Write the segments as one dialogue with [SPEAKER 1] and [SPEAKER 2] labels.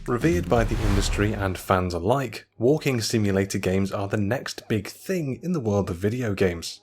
[SPEAKER 1] Revered by the industry and fans alike, walking simulator games are the next big thing in the world of video games.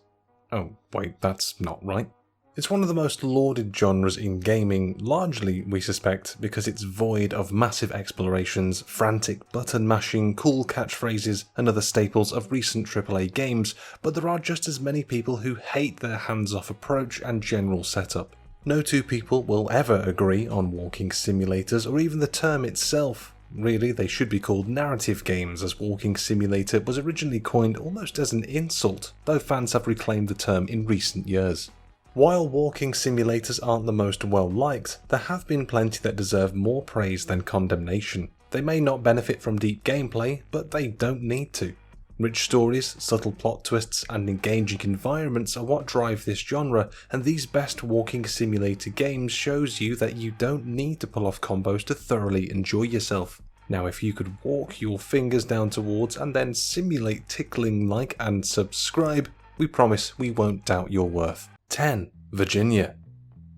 [SPEAKER 1] Oh wait, that's not right. It's one of the most lauded genres in gaming, largely, we suspect, because it's void of massive explorations, frantic button mashing, cool catchphrases, and other staples of recent AAA games, but there are just as many people who hate their hands-off approach and general setup. No two people will ever agree on walking simulators or even the term itself. Really, they should be called narrative games, as walking simulator was originally coined almost as an insult, though fans have reclaimed the term in recent years. While walking simulators aren't the most well liked, there have been plenty that deserve more praise than condemnation. They may not benefit from deep gameplay, but they don't need to. Rich stories, subtle plot twists, and engaging environments are what drive this genre, and these best walking simulator games shows you that you don't need to pull off combos to thoroughly enjoy yourself. Now if you could walk your fingers down towards and then simulate tickling like and subscribe, we promise we won't doubt your worth. 10. Virginia.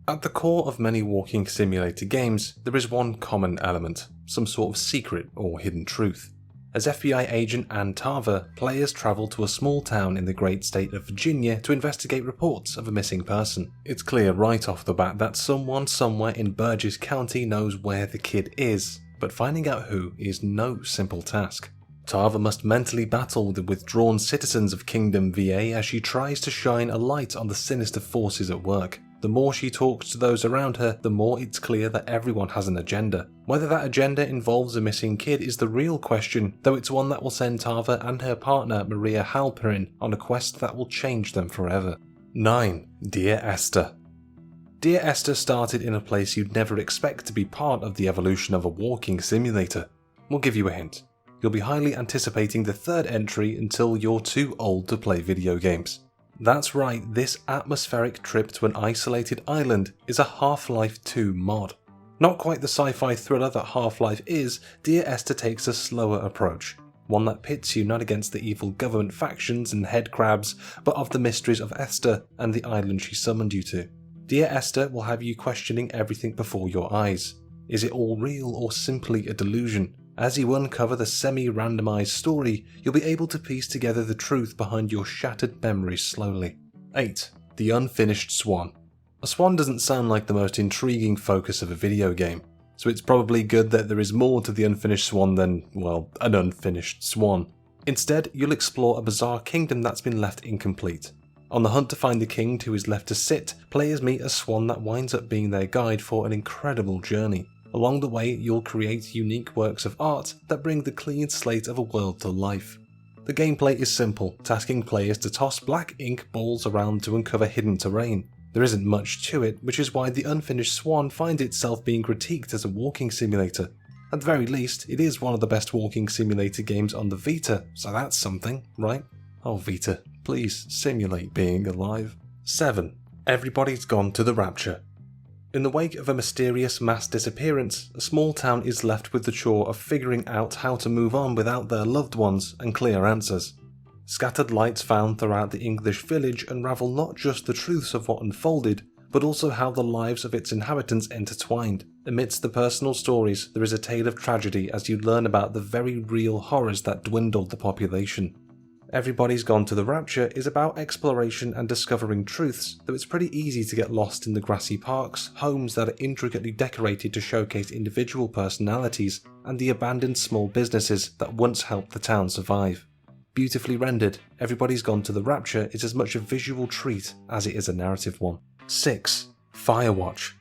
[SPEAKER 1] At the core of many walking simulator games, there is one common element, some sort of secret or hidden truth. As FBI agent Ann Tarver, players travel to a small town in the great state of Virginia to investigate reports of a missing person. It's clear right off the bat that someone somewhere in Burgess County knows where the kid is, but finding out who is no simple task. Tarver must mentally battle the withdrawn citizens of Kingdom VA as she tries to shine a light on the sinister forces at work. The more she talks to those around her, the more it's clear that everyone has an agenda. Whether that agenda involves a missing kid is the real question, though it's one that will send Tarver and her partner Maria Halperin on a quest that will change them forever. 9. Dear Esther. Dear Esther started in a place you'd never expect to be part of the evolution of a walking simulator. We'll give you a hint. You'll be highly anticipating the third entry until you're too old to play video games. That's right, this atmospheric trip to an isolated island is a Half-Life 2 mod. Not quite the sci-fi thriller that Half-Life is, Dear Esther takes a slower approach, one that pits you not against the evil government factions and headcrabs, but of the mysteries of Esther and the island she summoned you to. Dear Esther will have you questioning everything before your eyes. Is it all real or simply a delusion? As you uncover the semi-randomized story, you'll be able to piece together the truth behind your shattered memories slowly. 8. The Unfinished Swan. A swan doesn't sound like the most intriguing focus of a video game, so it's probably good that there is more to the Unfinished Swan than, well, an unfinished swan. Instead, you'll explore a bizarre kingdom that's been left incomplete. On the hunt to find the king who is left to sit, players meet a swan that winds up being their guide for an incredible journey. Along the way, you'll create unique works of art that bring the clean slate of a world to life. The gameplay is simple, tasking players to toss black ink balls around to uncover hidden terrain. There isn't much to it, which is why the Unfinished Swan finds itself being critiqued as a walking simulator. At the very least, it is one of the best walking simulator games on the Vita, so that's something, right? Oh Vita, please simulate being alive. 7. Everybody's Gone to the Rapture. In the wake of a mysterious mass disappearance, a small town is left with the chore of figuring out how to move on without their loved ones and clear answers. Scattered lights found throughout the English village unravel not just the truths of what unfolded, but also how the lives of its inhabitants intertwined. Amidst the personal stories, there is a tale of tragedy as you learn about the very real horrors that dwindled the population. Everybody's Gone to the Rapture is about exploration and discovering truths, though it's pretty easy to get lost in the grassy parks, homes that are intricately decorated to showcase individual personalities, and the abandoned small businesses that once helped the town survive. Beautifully rendered, Everybody's Gone to the Rapture is as much a visual treat as it is a narrative one. 6. Firewatch.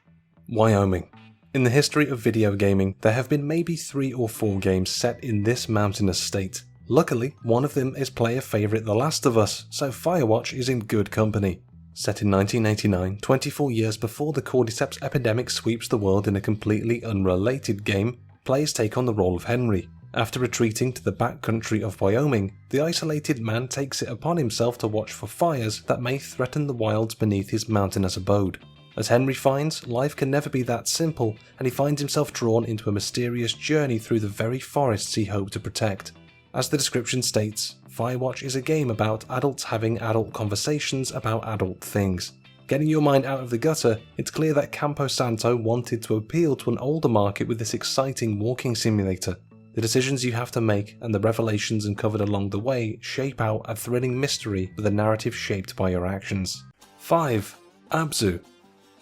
[SPEAKER 1] Wyoming. In the history of video gaming, there have been maybe 3 or 4 games set in this mountainous state. Luckily, one of them is player favourite The Last of Us, so Firewatch is in good company. Set in 1989, 24 years before the cordyceps epidemic sweeps the world in a completely unrelated game, players take on the role of Henry. After retreating to the backcountry of Wyoming, the isolated man takes it upon himself to watch for fires that may threaten the wilds beneath his mountainous abode. As Henry finds, life can never be that simple, and he finds himself drawn into a mysterious journey through the very forests he hoped to protect. As the description states, Firewatch is a game about adults having adult conversations about adult things. Getting your mind out of the gutter, it's clear that Campo Santo wanted to appeal to an older market with this exciting walking simulator. The decisions you have to make and the revelations uncovered along the way shape out a thrilling mystery with a narrative shaped by your actions. 5. Abzu.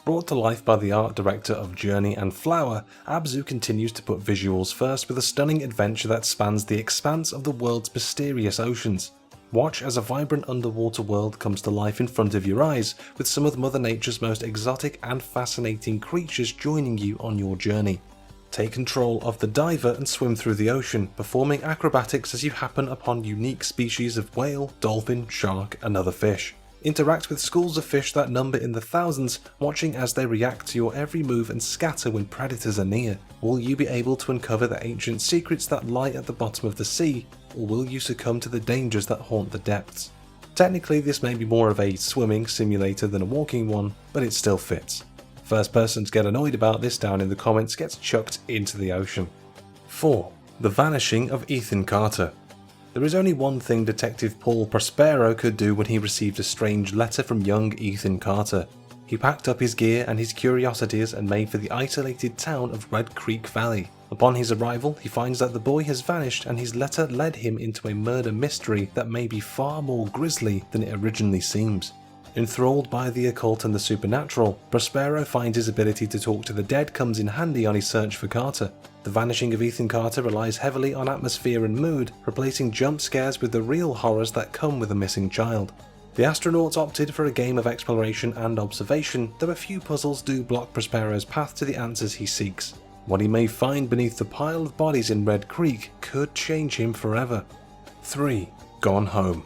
[SPEAKER 1] Brought to life by the art director of Journey and Flower, Abzu continues to put visuals first with a stunning adventure that spans the expanse of the world's mysterious oceans. Watch as a vibrant underwater world comes to life in front of your eyes, with some of Mother Nature's most exotic and fascinating creatures joining you on your journey. Take control of the diver and swim through the ocean, performing acrobatics as you happen upon unique species of whale, dolphin, shark, and other fish. Interact with schools of fish that number in the thousands, watching as they react to your every move and scatter when predators are near. Will you be able to uncover the ancient secrets that lie at the bottom of the sea, or will you succumb to the dangers that haunt the depths? Technically, this may be more of a swimming simulator than a walking one, but it still fits. First person to get annoyed about this down in the comments gets chucked into the ocean. 4. The Vanishing of Ethan Carter. There is only one thing Detective Paul Prospero could do when he received a strange letter from young Ethan Carter. He packed up his gear and his curiosities and made for the isolated town of Red Creek Valley. Upon his arrival, he finds that the boy has vanished and his letter led him into a murder mystery that may be far more grisly than it originally seems. Enthralled by the occult and the supernatural, Prospero finds his ability to talk to the dead comes in handy on his search for Carter. The Vanishing of Ethan Carter relies heavily on atmosphere and mood, replacing jump scares with the real horrors that come with a missing child. The astronauts opted for a game of exploration and observation, though a few puzzles do block Prospero's path to the answers he seeks. What he may find beneath the pile of bodies in Red Creek could change him forever. 3. Gone Home.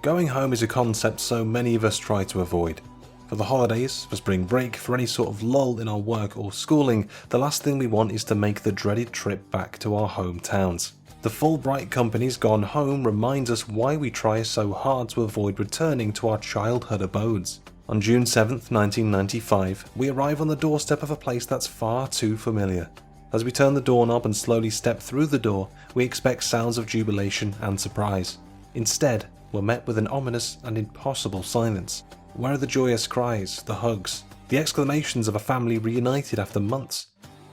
[SPEAKER 1] Going home is a concept so many of us try to avoid. For the holidays, for spring break, for any sort of lull in our work or schooling, the last thing we want is to make the dreaded trip back to our hometowns. The Fulbright Company's Gone Home reminds us why we try so hard to avoid returning to our childhood abodes. On June 7th, 1995, we arrive on the doorstep of a place that's far too familiar. As we turn the doorknob and slowly step through the door, we expect sounds of jubilation and surprise. Instead, we're met with an ominous and impossible silence. Where are the joyous cries, the hugs, the exclamations of a family reunited after months?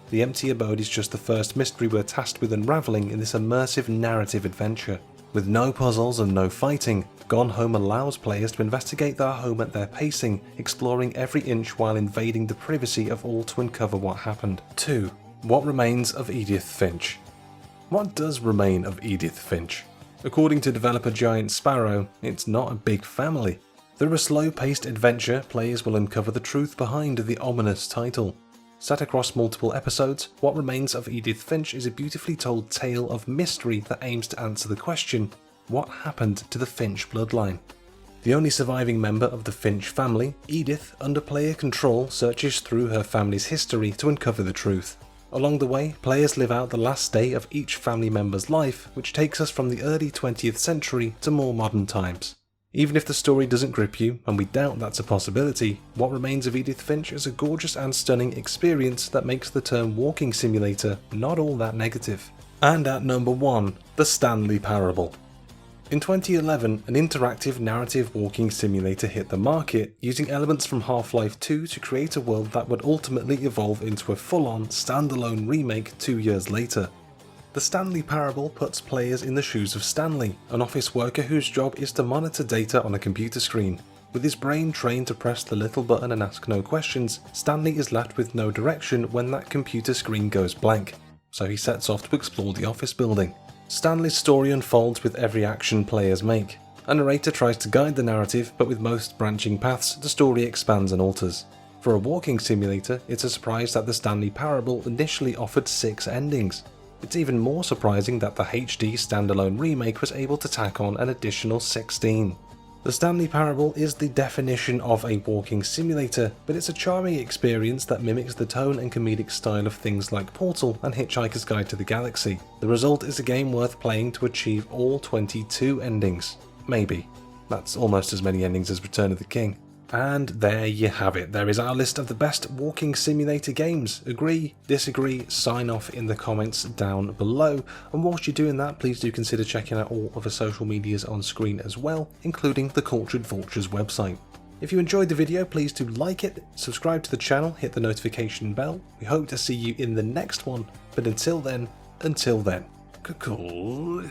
[SPEAKER 1] The empty abode is just the first mystery we're tasked with unravelling in this immersive narrative adventure. With no puzzles and no fighting, Gone Home allows players to investigate their home at their pacing, exploring every inch while invading the privacy of all to uncover what happened. 2. What remains of Edith Finch? What does remain of Edith Finch? According to developer Giant Sparrow, it's not a big family. Through a slow-paced adventure, players will uncover the truth behind the ominous title. Set across multiple episodes, What Remains of Edith Finch is a beautifully told tale of mystery that aims to answer the question, what happened to the Finch bloodline? The only surviving member of the Finch family, Edith, under player control, searches through her family's history to uncover the truth. Along the way, players live out the last day of each family member's life, which takes us from the early 20th century to more modern times. Even if the story doesn't grip you, and we doubt that's a possibility, What Remains of Edith Finch is a gorgeous and stunning experience that makes the term walking simulator not all that negative. And at number 1, the Stanley Parable. In 2011, an interactive narrative walking simulator hit the market, using elements from Half-Life 2 to create a world that would ultimately evolve into a full-on, standalone remake 2 years later. The Stanley Parable puts players in the shoes of Stanley, an office worker whose job is to monitor data on a computer screen. With his brain trained to press the little button and ask no questions, Stanley is left with no direction when that computer screen goes blank, so he sets off to explore the office building. Stanley's story unfolds with every action players make. A narrator tries to guide the narrative, but with most branching paths, the story expands and alters. For a walking simulator, it's a surprise that the Stanley Parable initially offered 6 endings. It's even more surprising that the HD standalone remake was able to tack on an additional 16. The Stanley Parable is the definition of a walking simulator, but it's a charming experience that mimics the tone and comedic style of things like Portal and Hitchhiker's Guide to the Galaxy. The result is a game worth playing to achieve all 22 endings. Maybe. That's almost as many endings as Return of the King. And there you have it. There is our list of the best walking simulator games. Agree, disagree, sign off in the comments down below. And whilst you're doing that, please do consider checking out all of the social medias on screen as well, including the Cultured Vultures website.
[SPEAKER 2] If you enjoyed the video, please do like it, subscribe to the channel, hit the notification bell. We hope to see you in the next one, but until then, cool.